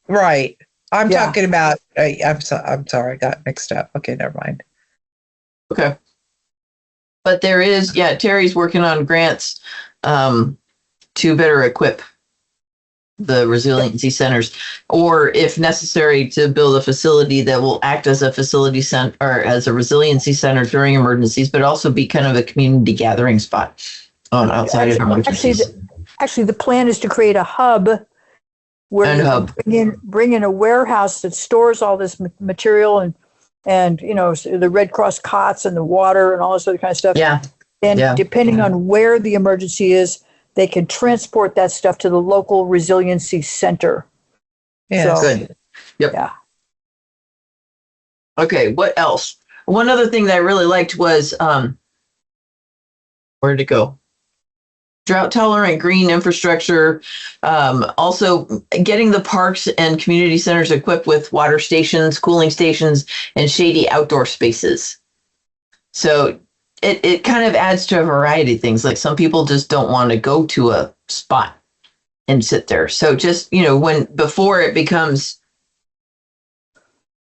Right. I'm talking about. I'm sorry, I got mixed up. Okay, never mind. Okay. But there is, Terry's working on grants to better equip the resiliency centers, or if necessary, to build a facility that will act as a facility center or as a resiliency center during emergencies, but also be kind of a community gathering spot on outside of emergencies. Actually, the plan is to create a hub where bring in a warehouse that stores all this material and the Red Cross cots and the water and all this other kind of stuff. Yeah. And depending on where the emergency is, they can transport that stuff to the local resiliency center. Yeah. So, good. Yep. Yeah. Okay. What else? One other thing that I really liked was, where'd it go? Drought tolerant green infrastructure. Also getting the parks and community centers equipped with water stations, cooling stations, and shady outdoor spaces. So it kind of adds to a variety of things. Like some people just don't want to go to a spot and sit there. So just, before it becomes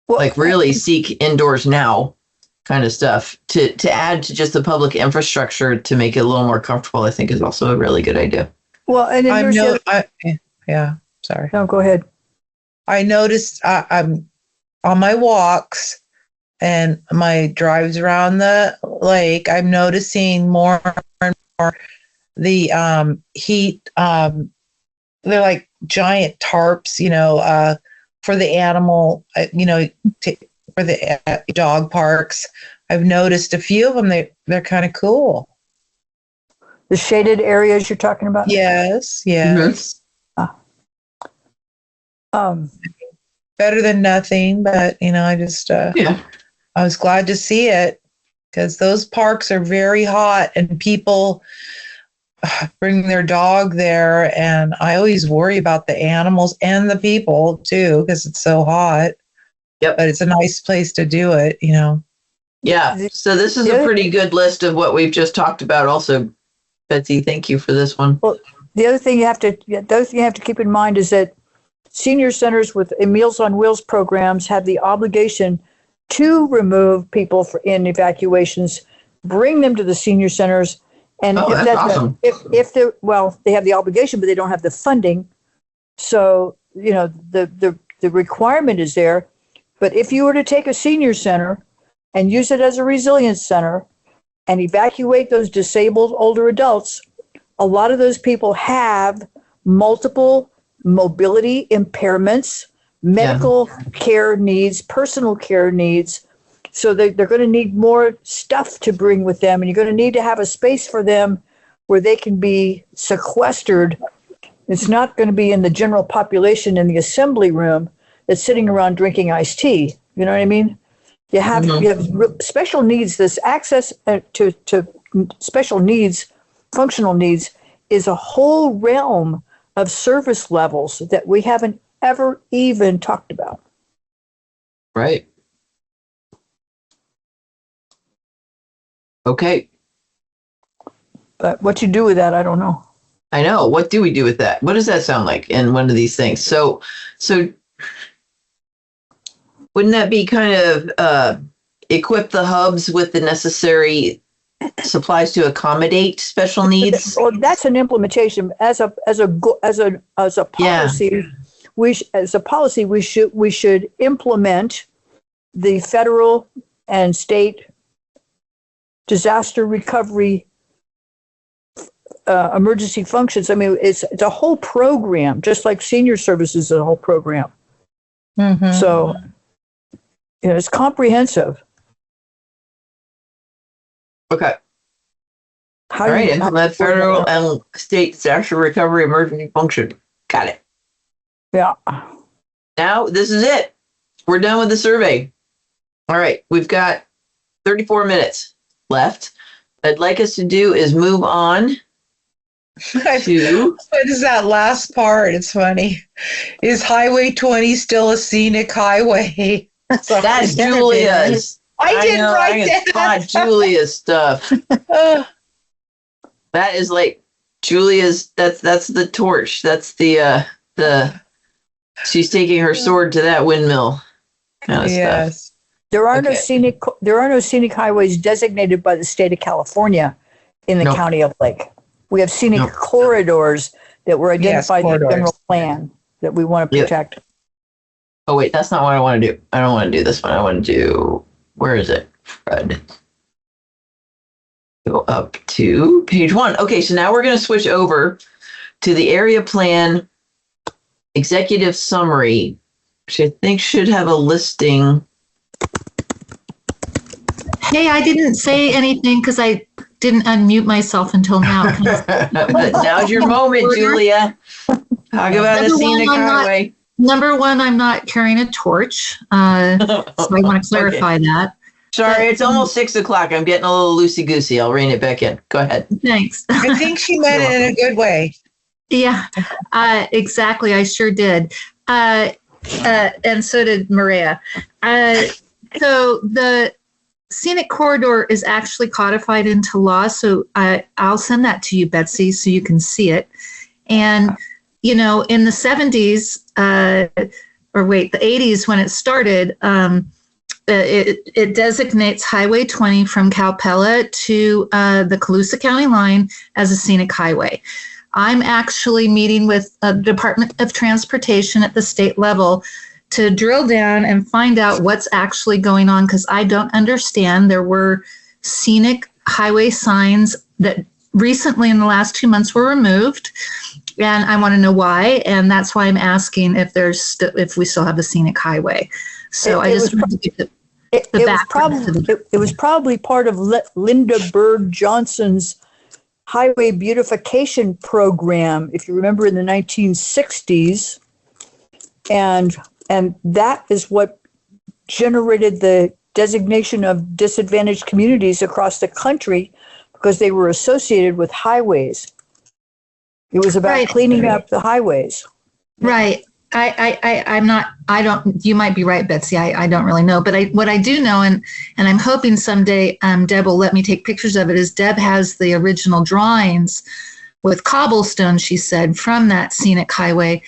like really seek indoors now kind of stuff, to add to just the public infrastructure to make it a little more comfortable, I think is also a really good idea. Well, and then sorry. No, go ahead. I noticed I'm on my walks and my drives around the lake, I'm noticing more and more the heat. They're like giant tarps, for the animal, for the dog parks. I've noticed a few of them. They're kind of cool. The shaded areas you're talking about? Yes. Mm-hmm. Better than nothing, but I just I was glad to see it, because those parks are very hot and people bring their dog there, and I always worry about the animals and the people too, because it's so hot. Yep. But it's a nice place to do it, Yeah. So this is a pretty good list of what we've just talked about also. Betsy, thank you for this one. Well, the other thing you have to keep in mind is that senior centers with Meals on Wheels programs have the obligation to remove people in evacuations, bring them to the senior centers. And that's awesome. If they have the obligation, but they don't have the funding. So, the requirement is there. But if you were to take a senior center and use it as a resilience center and evacuate those disabled older adults, a lot of those people have multiple mobility impairments, medical care needs, personal care needs. So they're going to need more stuff to bring with them, and you're going to need to have a space for them where they can be sequestered. It's not going to be in the general population in the assembly room that's sitting around drinking iced tea. You know what I mean? You have special needs. This access to special needs, functional needs, is a whole realm of service levels that we haven't ever even talked about. Right. Okay. But what you do with that, I don't know. I know. What do we do with that? What does that sound like in one of these things? So wouldn't that be kind of equip the hubs with the necessary supplies to accommodate special needs? Well, that's an implementation as a policy. We should implement the federal and state disaster recovery emergency functions. I mean, it's a whole program, just like senior services is a whole program. Mm-hmm. So, it's comprehensive. Okay. How All do right. you- Implement federal and state disaster recovery emergency function. Got it. Yeah. Now this is it. We're done with the survey. All right. We've got 34 minutes left. What I'd like us to do is move on to What is that last part? It's funny. Is Highway 20 still a scenic highway? that's Julia's. I didn't write I that. spot Julia's stuff. Uh, That is like Julia's. That's the torch. That's the she's taking her sword to that windmill kind of stuff. yes. There are no Okay. scenic highways designated by the state of California in the Nope. county of Lake. We have scenic Nope. corridors that were identified in the corridors. general plan that we want to Yep. protect. Oh wait, that's not what I want to do. I don't want to do this one. I want to do, where is it, Fred? Go up to page 1. Okay, so now we're going to switch over to the area plan executive summary, which I think should have a listing. Hey, I didn't say anything because I didn't unmute myself until now. Now's your moment, Julia. Talk about the Number one, scenic I'm not- highway. Number one, I'm not carrying a torch, so I want to clarify that. Sorry, it's almost 6 o'clock. I'm getting a little loosey goosey. I'll rein it back in. Go ahead. Thanks. I think she meant it in a good way. Yeah, exactly. I sure did. And so did Maria. So the scenic corridor is actually codified into law. So I'll send that to you, Betsy, so you can see it. And, in the 70s, the 80s when it started, it designates Highway 20 from Calpella to the Colusa County line as a scenic highway. I'm actually meeting with the Department of Transportation at the state level to drill down and find out what's actually going on, because I don't understand. There were scenic highway signs that recently in the last 2 months were removed, and I want to know why, and that's why I'm asking if if we still have the scenic highway. So I just wanted to get the background to the- It was probably part of Linda Bird Johnson's highway beautification program, if you remember, in the 1960s. And that is what generated the designation of disadvantaged communities across the country, because they were associated with highways. It was about Right. cleaning up the highways. Right. You might be right, Betsy. I don't really know. But what I do know, and I'm hoping someday Deb will let me take pictures of it, is Deb has the original drawings with cobblestone, she said, from that scenic highway.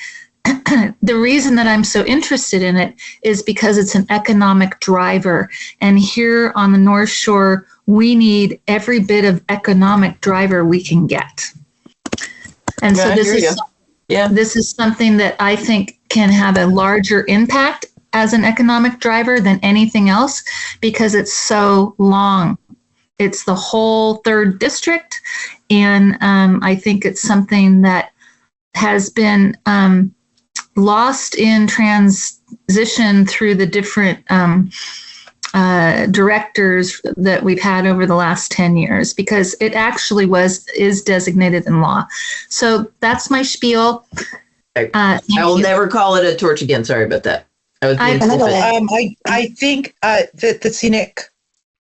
The reason that I'm so interested in it is because it's an economic driver. And here on the North Shore, we need every bit of economic driver we can get. And Yeah, so I this hear is you. Yeah. this is something that I think can have a larger impact as an economic driver than anything else, because it's so long. It's the whole 3rd district. And I think it's something that has been lost in transition through the different directors that we've had over the last 10 years, because it actually is designated in law. So that's my spiel. Okay. Thank I will you. never call it a torch again. Sorry about that. I was being stupid. I think that the scenic,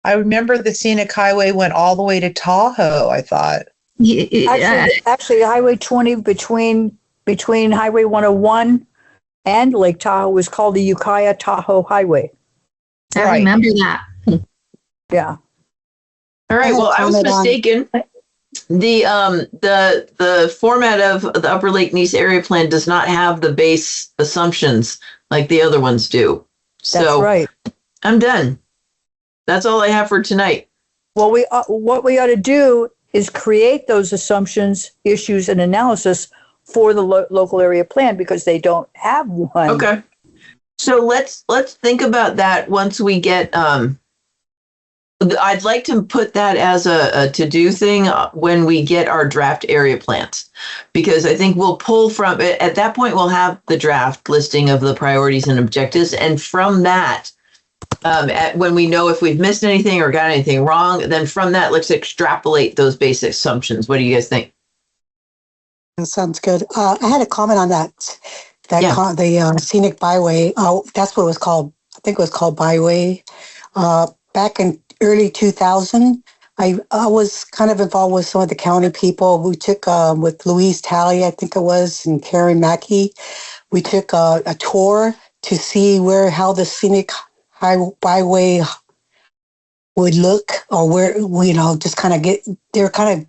I remember the scenic highway went all the way to Tahoe, I thought. Actually, Highway 20 between Highway 101 and Lake Tahoe was called the Ukiah Tahoe Highway. I remember that. Yeah. All right. Well, I was mistaken. The format of the Upper Lake Nice Area Plan does not have the base assumptions like the other ones do. So That's right. I'm done. That's all I have for tonight. Well, what we ought to do is create those assumptions, issues, and analysis for the local area plan because they don't have one. Okay. So let's think about that once we get. I'd like to put that as a to-do thing when we get our draft area plans, because I think we'll pull from it. At that point, we'll have the draft listing of the priorities and objectives. And from that, when we know if we've missed anything or got anything wrong, then from that, let's extrapolate those basic assumptions. What do you guys think? That sounds good. I had a comment on that. The scenic byway. That's what it was called. I think it was called Byway. Back in early 2000, I was kind of involved with some of the county people. We took with Louise Talley, I think it was, and Karen Mackey. We took a tour to see how the scenic byway would look, or where just kind of they're kind of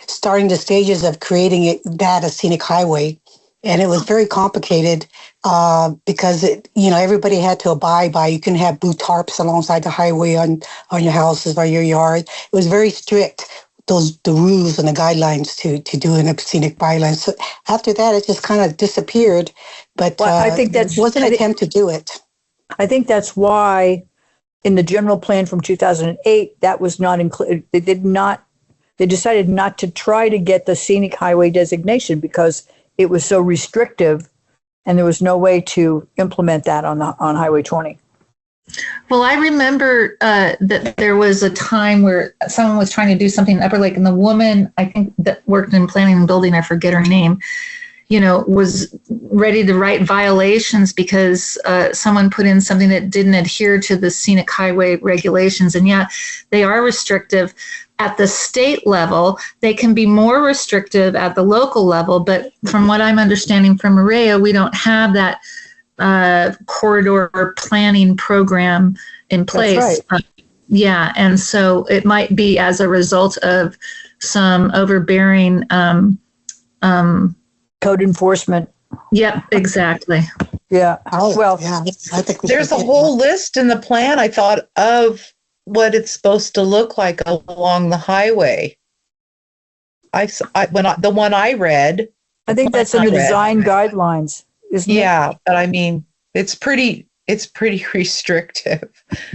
starting the stages of creating a scenic highway. And it was very complicated because everybody had to abide by. You couldn't have blue tarps alongside the highway on your houses or your yard. It was very strict, the rules and the guidelines to do a scenic byline. So after that, it just kind of disappeared. But I think there was an attempt to do it. I think that's why in the general plan from 2008, that was not included. They decided not to try to get the scenic highway designation because it was so restrictive and there was no way to implement that on Highway 20. Well, I remember that there was a time where someone was trying to do something in Upper Lake, and the woman, I think, that worked in planning and building, I forget her name, was ready to write violations because someone put in something that didn't adhere to the scenic highway regulations. And yeah, they are restrictive at the state level. They can be more restrictive at the local level, but from what I'm understanding from Maria, we don't have that corridor planning program in place. That's right. And so it might be as a result of some overbearing code enforcement. Yep, exactly. Yeah. Well, yeah. I think there's a whole list in the plan, I thought, of what it's supposed to look like along the highway. The one I read. I think that's in the design guidelines, isn't it? Yeah, but I mean, it's pretty restrictive.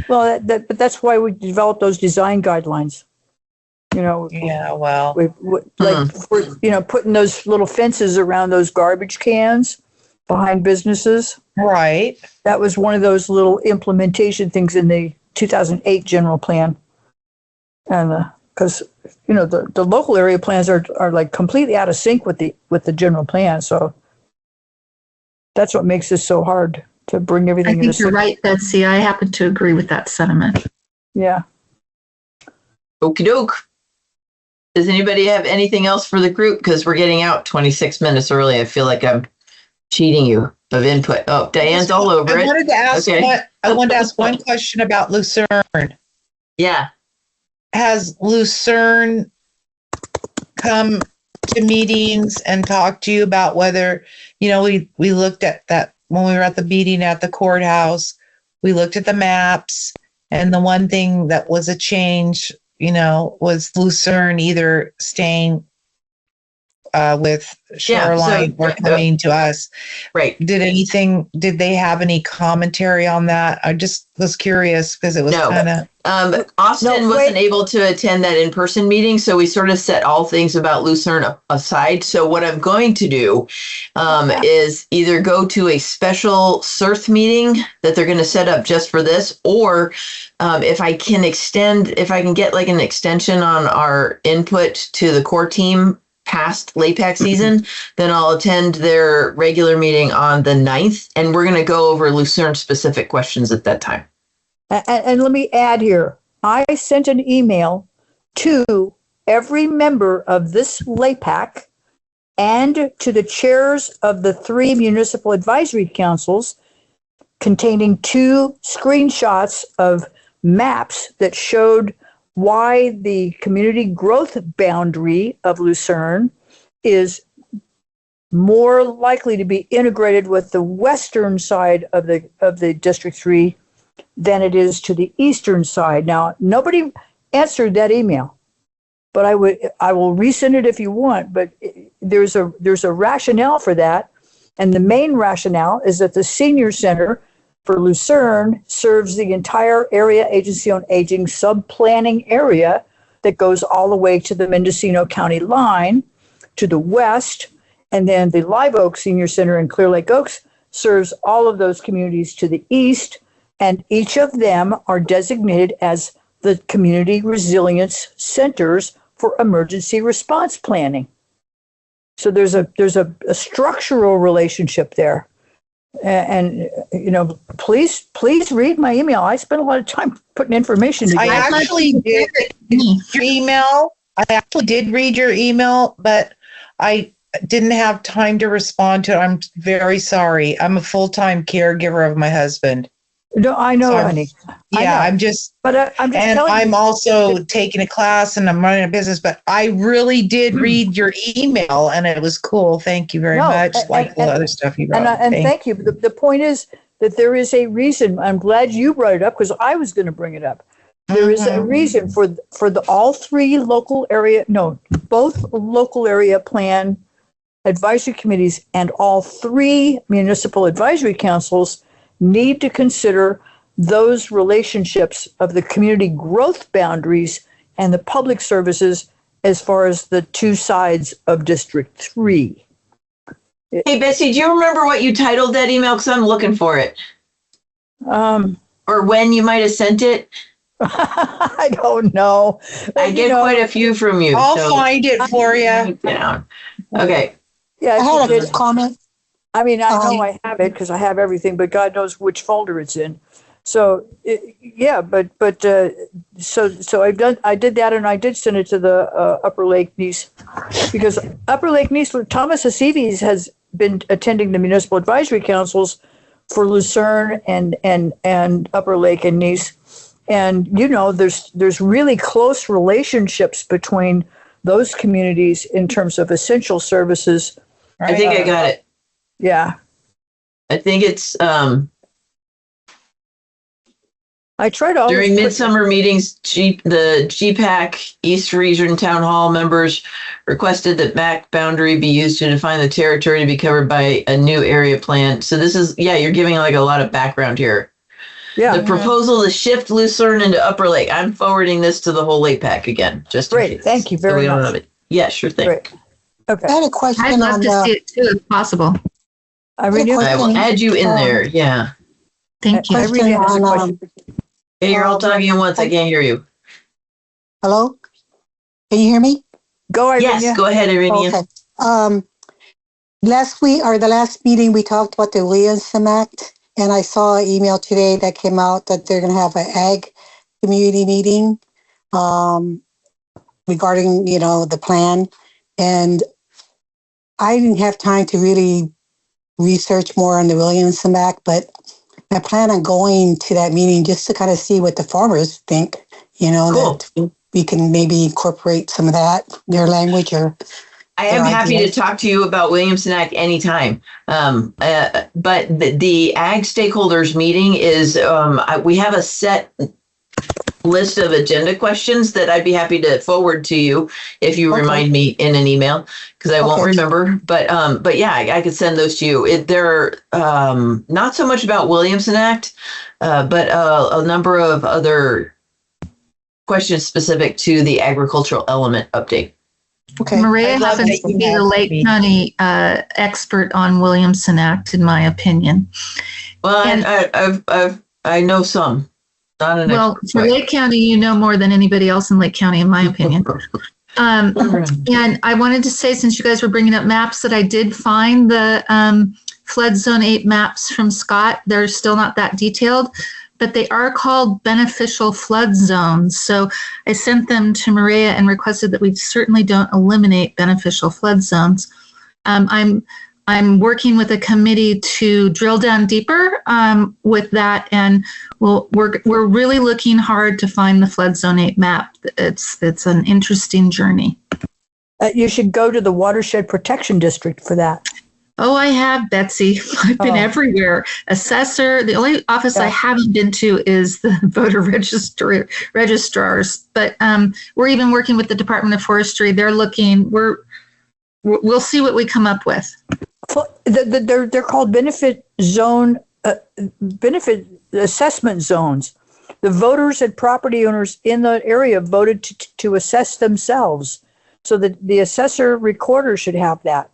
Well, but that's why we developed those design guidelines. Yeah, well, putting those little fences around those garbage cans behind businesses. Right. That was one of those little implementation things in the 2008 general plan. And because the local area plans are like completely out of sync with the general plan, so that's what makes this so hard to bring everything. I think you're right, Betsy. I happen to agree with that sentiment. Yeah. Okie doke. Does anybody have anything else for the group? Because we're getting out 26 minutes early. I feel like I'm cheating you of input. Oh, Diane's all over it. I wanted to ask one question about Lucerne. Yeah. Has Lucerne come to meetings and talked to you about whether, we looked at that when we were at the meeting at the courthouse, we looked at the maps, and the one thing that was a change, was Lucerne either staying with Shoreline or coming to us. Right. Did they have any commentary on that? I just was curious because it was kind of. Austin wasn't able to attend that in-person meeting, so we sort of set all things about Lucerne aside. So what I'm going to do is either go to a special CERT meeting that they're going to set up just for this, or if I can get like an extension on our input to the core team past LAPAC season, then I'll attend their regular meeting on the 9th, and we're going to go over Lucerne specific questions at that time. And let me add here, I sent an email to every member of this LAPAC and to the chairs of the 3 municipal advisory councils containing 2 screenshots of maps that showed why the community growth boundary of Lucerne is more likely to be integrated with the western side of the District 3 than it is to the eastern side. Now, nobody answered that email, but I will resend it if you want, but there's a rationale for that. And the main rationale is that the senior center for Lucerne serves the entire area agency on aging sub-planning area that goes all the way to the Mendocino County line to the west. And then the Live Oak Senior Center in Clear Lake Oaks serves all of those communities to the east. And each of them are designated as the community resilience centers for emergency response planning. So there's a structural relationship there. And you know, please read my email. I spent a lot of time putting information together. I actually did your email. I actually did read your email, but I didn't have time to respond to it. I'm very sorry. I'm a full-time caregiver of my husband. No, I know, honey. Yeah, I'm just telling you. I'm also taking a class and I'm running a business, but I really did read your email and it was cool. Thank you very much. Like the other stuff you wrote. And thank you. The point is that there is a reason. I'm glad you brought it up because I was going to bring it up. There is a reason for both local area plan advisory committees and all 3 municipal advisory councils need to consider those relationships of the community growth boundaries and the public services as far as the 2 sides of District 3. Hey, Betsy, do you remember what you titled that email? Because I'm looking for it. Or when you might have sent it? I don't know. I get quite a few from you. I'll find it for you. Okay. Yeah, I had a comment. I mean, I know I have it because I have everything, but God knows which folder it's in. So, so I did that, and I did send it to the Upper Lake Nice, because Upper Lake Nice, Thomas Hasides has been attending the municipal advisory councils for Lucerne and Upper Lake and Nice, and you know, there's really close relationships between those communities in terms of essential services. I think I got it. Yeah. I think it's I try to during midsummer meetings, the GPAC East Region Town Hall members requested that MAC boundary be used to define the territory to be covered by a new area plan. So this is, you're giving like a lot of background here. Yeah. The proposal to shift Lucerne into Upper Lake. I'm forwarding this to the whole LAPAC again. Just great. Thank you very much. Yeah, sure thing. Great. Okay. I had a question. I'd love to see it too, if possible. I will add you in there. Yeah. Thank you. Hey, you're all talking at once. I can't hear you. Hello? Can you hear me? Go ahead. Yes, go ahead, Irenia. Okay. Last week or the last meeting, we talked about the Williamson Act, and I saw an email today that came out that they're going to have an ag community meeting regarding, the plan. And I didn't have time to really research more on the Williamson Act, but I plan on going to that meeting just to kind of see what the farmers think, cool. That we can maybe incorporate some of that, their language or. I am happy to talk to you about Williamson Act anytime. But the ag stakeholders meeting is, we have a set list of agenda questions that I'd be happy to forward to you if you remind me in an email, because I won't remember. But yeah, I could send those to you. They're not so much about Williamson Act, but a number of other questions specific to the agricultural element update. Okay. Maria happens to be the Lake County expert on Williamson Act, in my opinion. Well, I know some. Not an expert. For Lake County, you know more than anybody else in Lake County, in my opinion. And I wanted to say, since you guys were bringing up maps, that I did find the flood zone 8 maps from Scott. They're still not that detailed, but they are called beneficial flood zones. So I sent them to Maria and requested that we certainly don't eliminate beneficial flood zones. I'm working with a committee to drill down deeper with that, and we're really looking hard to find the flood zone 8 map. It's an interesting journey. You should go to the Watershed Protection District for that. Oh, I have, Betsy. I've been everywhere. Assessor. The only office I haven't been to is the voter registrars. But we're even working with the Department of Forestry. They're looking. We'll see what we come up with. They're called benefit assessment zones. The voters and property owners in the area voted to assess themselves. So the assessor recorder should have that.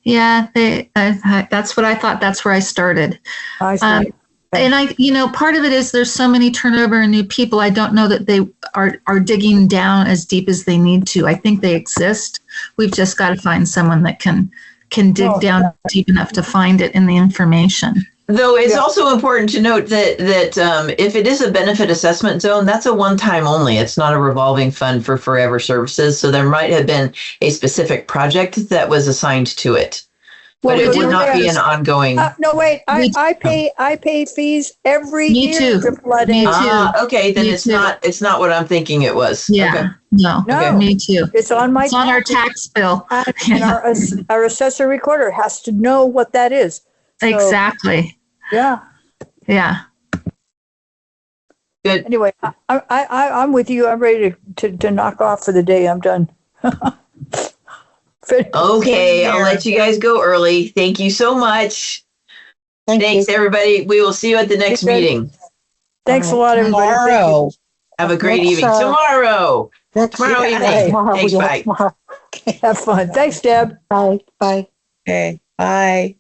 Yeah, that's what I thought. That's where I started. I see. And part of it is there's so many turnover and new people. I don't know that they are digging down as deep as they need to. I think they exist. We've just got to find someone that can dig down deep enough to find it in the information. Though it's also important to note that if it is a benefit assessment zone, that's a one-time only. It's not a revolving fund for forever services. So there might have been a specific project that was assigned to it, but it would not be an ongoing. No, wait. I pay fees every year for flooding. Me too. Okay, then it's not what I'm thinking it was. Yeah. Okay. No. Okay. Me too. It's on It's on our tax bill. And our assessor recorder has to know what that is. So, Exactly. Yeah. Yeah. Good. Anyway, I'm with you. I'm ready to knock off for the day. I'm done. Okay, I'll let you guys go early. Thank you so much. Thanks, everybody. We will see you at the next meeting. Thanks a lot, everybody. Tomorrow. Have a great evening. Tomorrow evening. Thanks, bye. Have fun. Thanks, Deb. Bye. Bye. Okay. Bye.